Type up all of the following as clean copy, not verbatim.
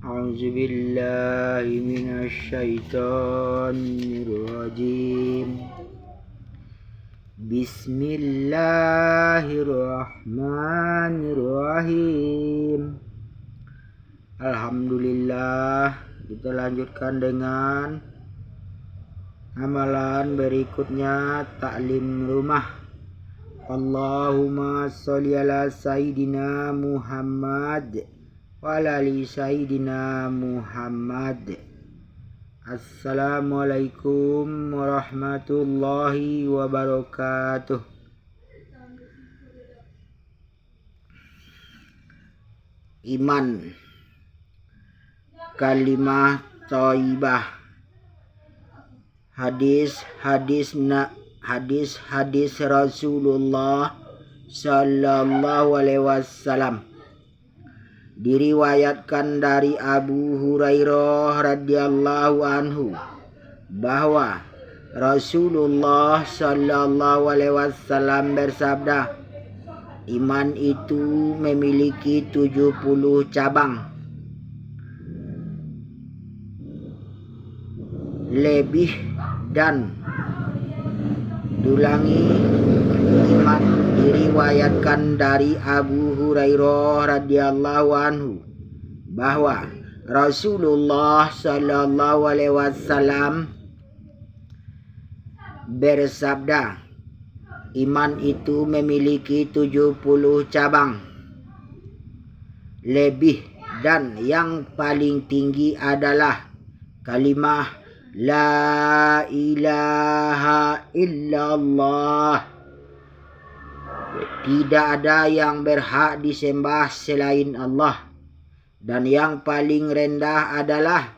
A'udzu billahi minasy syaithanir rajim. Bismillahirrahmanirrahim. Alhamdulillah, kita lanjutkan dengan amalan berikutnya, taklim rumah. Allahumma sholli ala sayyidina Muhammad wa ala ali sayyidina Muhammad. Assalamualaikum warahmatullahi wabarakatuh. Iman, kalimah thayyibah. Hadis Rasulullah sallallahu alaihi wasallam diriwayatkan dari Abu Hurairah radhiyallahu anhu bahwa Rasulullah sallallahu alaihi wasallam bersabda, iman itu memiliki 70 cabang. Lebih dan dulangi, iman diriwayatkan dari Abu Hurairah radhiyallahu anhu bahwa Rasulullah sallallahu alaihi wasallam bersabda, iman itu memiliki 70 cabang. Lebih dan yang paling tinggi adalah kalimah La ilaha illallah. Tidak ada yang berhak disembah selain Allah. Dan yang paling rendah adalah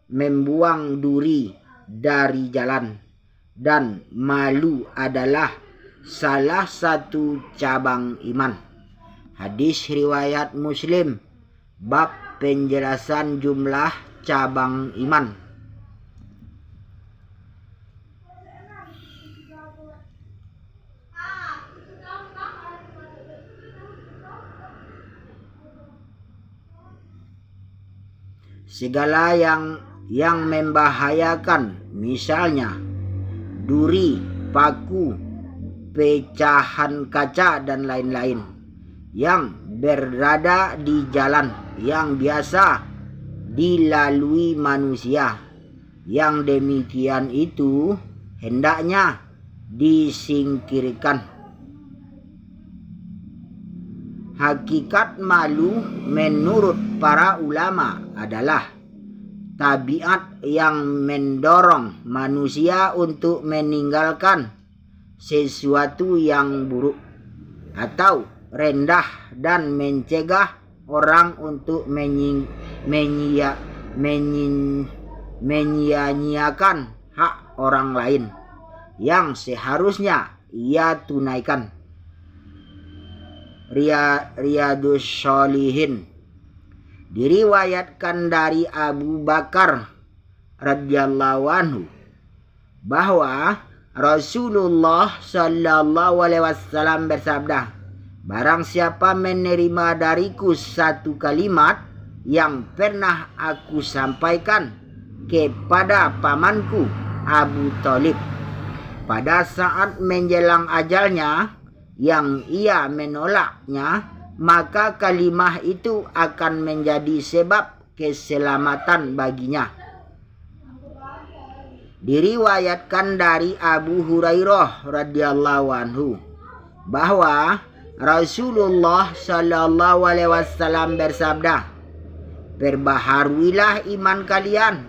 membuang duri dari jalan. Dan malu adalah salah satu cabang iman. Hadis riwayat Muslim, bab penjelasan jumlah cabang iman. Segala yang membahayakan, misalnya duri, paku, pecahan kaca dan lain-lain, yang berada di jalan yang biasa dilalui manusia, yang demikian itu hendaknya disingkirkan. Hakikat malu menurut para ulama adalah tabiat yang mendorong manusia untuk meninggalkan sesuatu yang buruk atau rendah dan mencegah orang untuk menyia-nyiakan hak orang lain yang seharusnya ia tunaikan. Riyadus Shalihin diriwayatkan dari Abu Bakar radhiyallahu anhu bahwa Rasulullah sallallahu alaihi wasallam bersabda, barang siapa menerima dariku satu kalimat yang pernah aku sampaikan kepada pamanku Abu Thalib pada saat menjelang ajalnya, yang ia menolaknya, maka kalimah itu akan menjadi sebab keselamatan baginya. Diriwayatkan dari Abu Hurairah radhiyallahu anhu bahwa Rasulullah sallallahu alaihi wasallam bersabda, perbaharuilah iman kalian.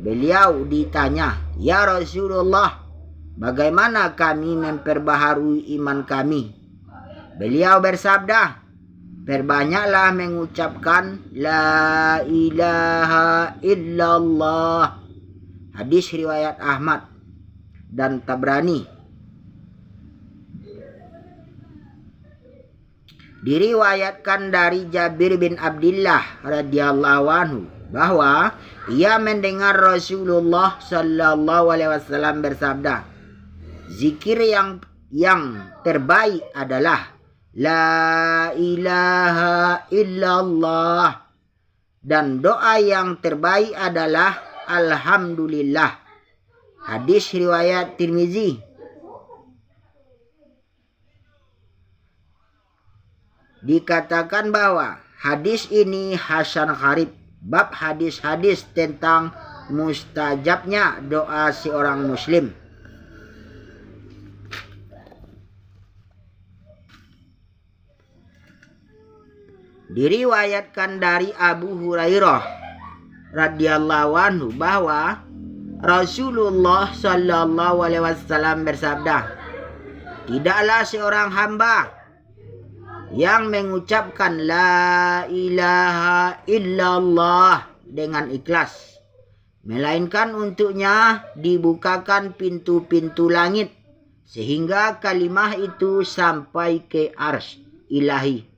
Beliau ditanya, ya Rasulullah, bagaimana kami memperbaharui iman kami? Beliau bersabda, perbanyaklah mengucapkan La ilaha illallah. Hadis riwayat Ahmad dan Tabrani. Diriwayatkan dari Jabir bin Abdullah radhiyallahu anhu bahwa ia mendengar Rasulullah sallallahu alaihi wasallam bersabda, zikir yang terbaik adalah La ilaha illallah. Dan doa yang terbaik adalah Alhamdulillah. Hadis riwayat Tirmizi. Dikatakan bahwa hadis ini hasan gharib. Bab hadis-hadis tentang mustajabnya doa seorang muslim. Diriwayatkan dari Abu Hurairah radhiyallahu anhu bahwa Rasulullah sallallahu alaihi wasallam bersabda, tidaklah seorang hamba yang mengucapkan la ilaha illallah dengan ikhlas, melainkan untuknya dibukakan pintu-pintu langit sehingga kalimah itu sampai ke arsy ilahi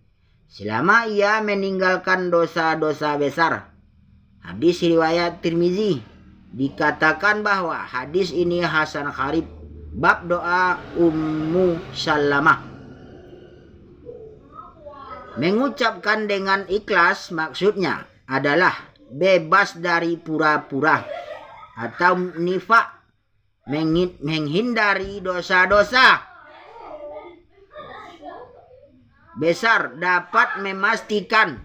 selama ia meninggalkan dosa-dosa besar. Hadis riwayat Tirmizi. Dikatakan bahwa hadis ini hasan gharib. Bab doa Ummu Salamah. Mengucapkan dengan ikhlas maksudnya adalah bebas dari pura-pura atau nifak, menghindari dosa-dosa besar, dapat memastikan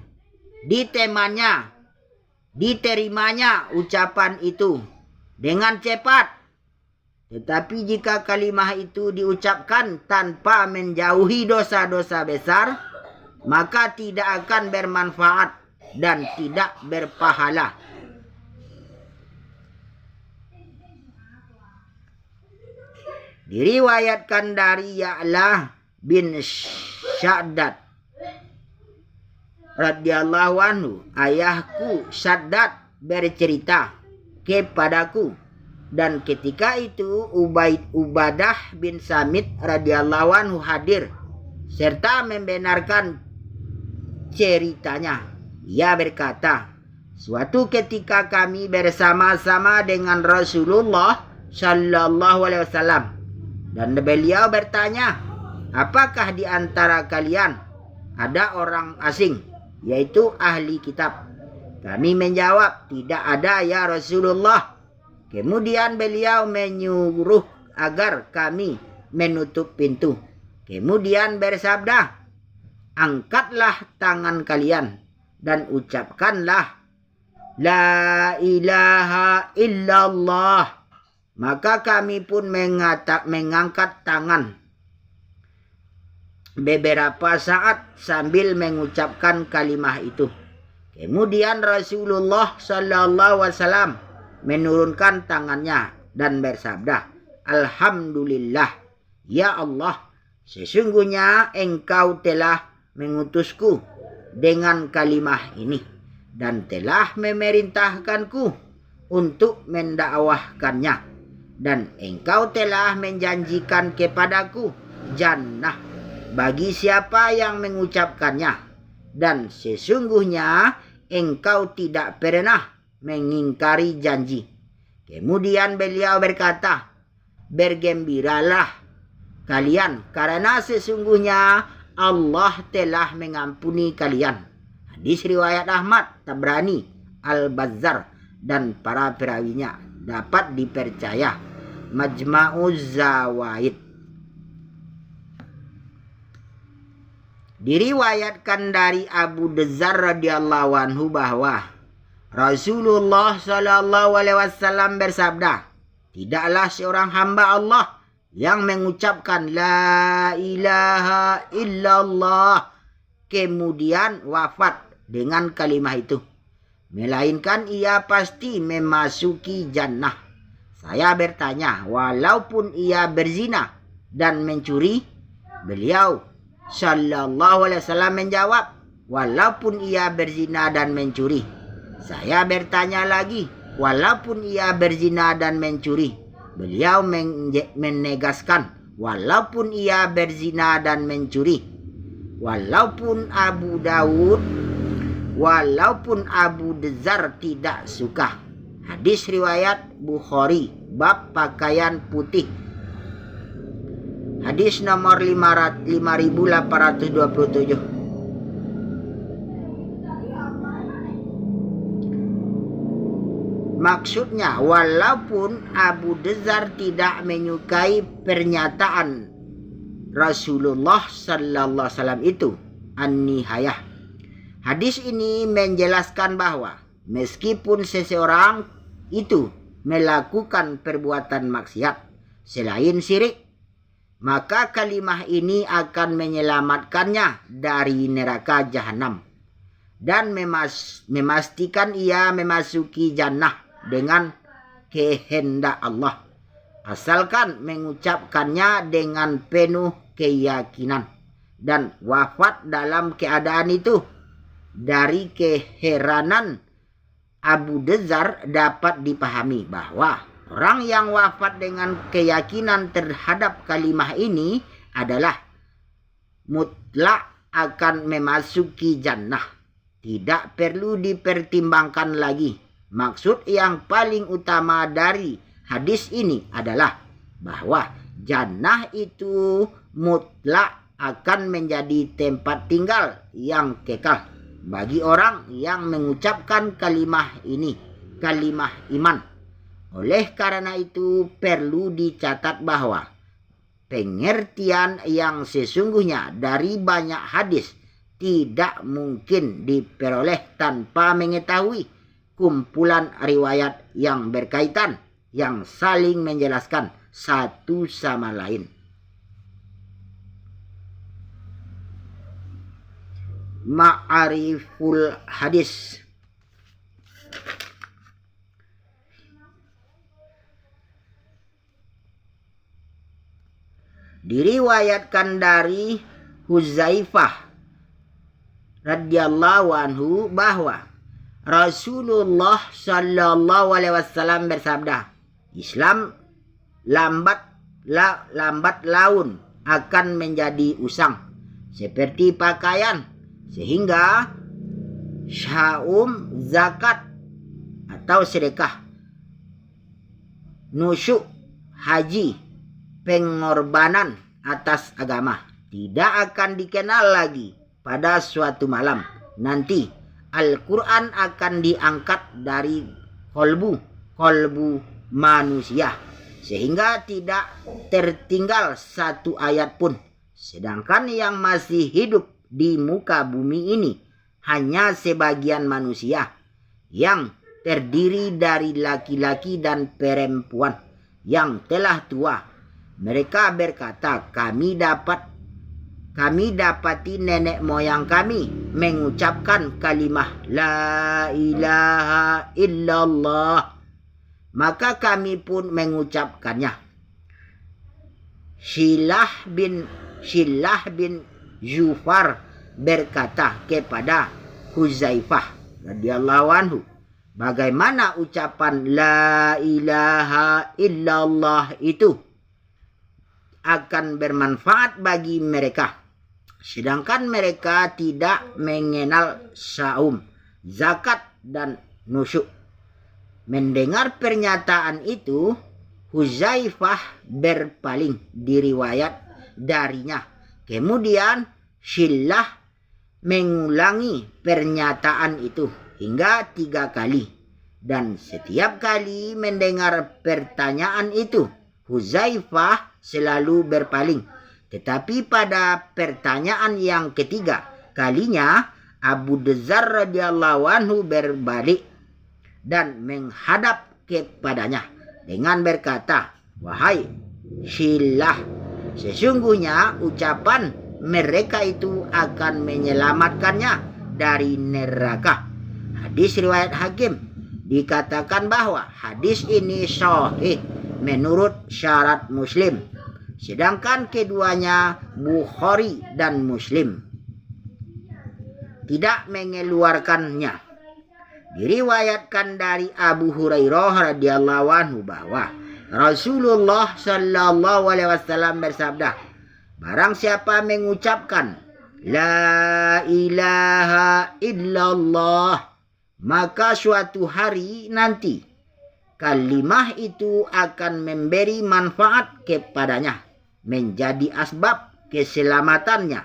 diterimanya ucapan itu dengan cepat. Tetapi jika kalimah itu diucapkan tanpa menjauhi dosa-dosa besar, maka tidak akan bermanfaat dan tidak berpahala. Diriwayatkan dari Ya'la bin Syaddad radhiyallahu anhu, ayahku Syaddad bercerita kepadaku, dan ketika itu Ubadah bin Samit radhiyallahu anhu hadir serta membenarkan ceritanya. Ia berkata, suatu ketika kami bersama-sama dengan Rasulullah sallallahu alaihi wasallam, dan beliau bertanya, apakah di antara kalian ada orang asing, yaitu ahli kitab? Kami menjawab, tidak ada ya Rasulullah. Kemudian beliau menyuruh agar kami menutup pintu. Kemudian bersabda, angkatlah tangan kalian dan ucapkanlah la ilaha illallah. Maka kami pun mengangkat tangan beberapa saat sambil mengucapkan kalimah itu. Kemudian Rasulullah sallallahu alaihi wasallam menurunkan tangannya dan bersabda, Alhamdulillah, ya Allah, sesungguhnya engkau telah mengutusku dengan kalimah ini dan telah memerintahkanku untuk mendakwahkannya, dan engkau telah menjanjikan kepadaku jannah bagi siapa yang mengucapkannya, dan sesungguhnya engkau tidak pernah mengingkari janji. Kemudian beliau berkata, bergembiralah kalian karena sesungguhnya Allah telah mengampuni kalian. Hadis riwayat Ahmad, Tabrani, Al-Bazzar dan para perawinya, dapat dipercaya. Majma'uz Zawaid. Diriwayatkan dari Abu Dzar radhiyallahu anhu bahwa Rasulullah sallallahu alaihi wasallam bersabda, tidaklah seorang hamba Allah yang mengucapkan la ilaha illallah kemudian wafat dengan kalimah itu, melainkan ia pasti memasuki jannah. Saya bertanya, walaupun ia berzina dan mencuri? Beliau sallallahu alaihi wasallam menjawab, walaupun ia berzina dan mencuri. Saya bertanya lagi, walaupun ia berzina dan mencuri? Beliau menegaskan, walaupun ia berzina dan mencuri. Walaupun Abu Dzar tidak suka. Hadis riwayat Bukhari, bab pakaian putih. Hadis nomor 5827. Maksudnya, walaupun Abu Dzar tidak menyukai pernyataan Rasulullah sallallahu alaihi wasallam itu, An-Nihayah. Hadis ini menjelaskan bahwa meskipun seseorang itu melakukan perbuatan maksiat selain syirik, maka kalimah ini akan menyelamatkannya dari neraka jahanam dan memastikan ia memasuki jannah dengan kehendak Allah, asalkan mengucapkannya dengan penuh keyakinan dan wafat dalam keadaan itu. Dari keheranan Abu Dzar dapat dipahami bahwa orang yang wafat dengan keyakinan terhadap kalimah ini adalah mutlak akan memasuki jannah. Tidak perlu dipertimbangkan lagi. Maksud yang paling utama dari hadis ini adalah bahwa jannah itu mutlak akan menjadi tempat tinggal yang kekal bagi orang yang mengucapkan kalimah ini, kalimah iman. Oleh karena itu perlu dicatat bahwa pengertian yang sesungguhnya dari banyak hadis tidak mungkin diperoleh tanpa mengetahui kumpulan riwayat yang berkaitan yang saling menjelaskan satu sama lain. Ma'ariful hadis. Diriwayatkan dari Huzaifah radhiyallahu anhu bahwa Rasulullah sallallahu alaihi wasallam bersabda, Islam lambat laun akan menjadi usang seperti pakaian, sehingga syaum, zakat atau sedekah, nusyuk, haji, pengorbanan atas agama tidak akan dikenal lagi. Pada suatu malam nanti Al-Quran akan diangkat dari kolbu manusia sehingga tidak tertinggal satu ayat pun. Sedangkan yang masih hidup di muka bumi ini hanya sebagian manusia yang terdiri dari laki-laki dan perempuan yang telah tua. Mereka berkata, kami dapati nenek moyang kami mengucapkan kalimah la ilaha illallah, maka kami pun mengucapkannya. Shilah bin Zufar berkata kepada Huzaifah radhiyallahu anhu, bagaimana ucapan la ilaha illallah itu akan bermanfaat bagi mereka, sedangkan mereka tidak mengenal saum, zakat, dan nusyuk. Mendengar pernyataan itu, Huzaifah berpaling diriwayat darinya. Kemudian Shilah mengulangi pernyataan itu hingga 3 kali. Dan setiap kali mendengar pertanyaan itu, Huzaifah selalu berpaling. Tetapi pada pertanyaan yang ketiga kalinya, Abu Dzar radhiyallahu anhu berbalik dan menghadap kepadanya dengan berkata, wahai Shilah, sesungguhnya ucapan mereka itu akan menyelamatkannya dari neraka. Hadis riwayat Hakim. Dikatakan bahwa hadis ini sahih menurut syarat Muslim, sedangkan keduanya Bukhari dan Muslim tidak mengeluarkannya. Diriwayatkan dari Abu Hurairah radhiyallahu anhu bahwa Rasulullah sallallahu alaihi wasallam bersabda, barang siapa mengucapkan la ilaha illallah, maka suatu hari nanti kalimah itu akan memberi manfaat kepadanya, menjadi asbab keselamatannya.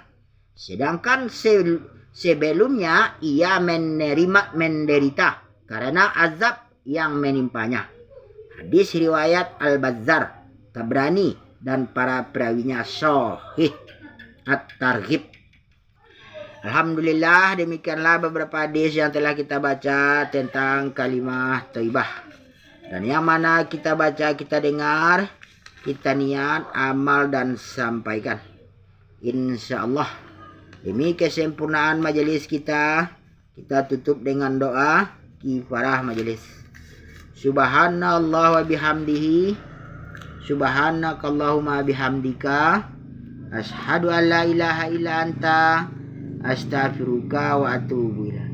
Sedangkan sebelumnya ia menderita karena azab yang menimpanya. Hadis riwayat Al-Bazzar, Tabrani, dan para perawinya sahih. At-Targhib. Alhamdulillah, demikianlah beberapa hadis yang telah kita baca tentang kalimah thayyibah. Dan yang mana kita baca, kita dengar, kita niat, amal, dan sampaikan. Insyaallah. Demi kesempurnaan majelis kita tutup dengan doa kifarah majelis. Subhanallah wa bihamdihi, subhanakallahumma bihamdika, asyhadu an la ilaha illa anta, astaghfiruka wa atubu ilaik.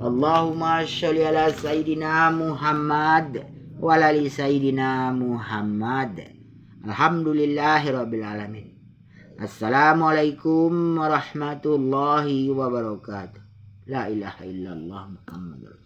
Allahumma sholli ala sayyidina Muhammad wa ala ali sayyidina Muhammad. Alhamdulillahirabbil alamin. Assalamualaikum warahmatullahi wabarakatuh. La ilaha illallah Muhammadur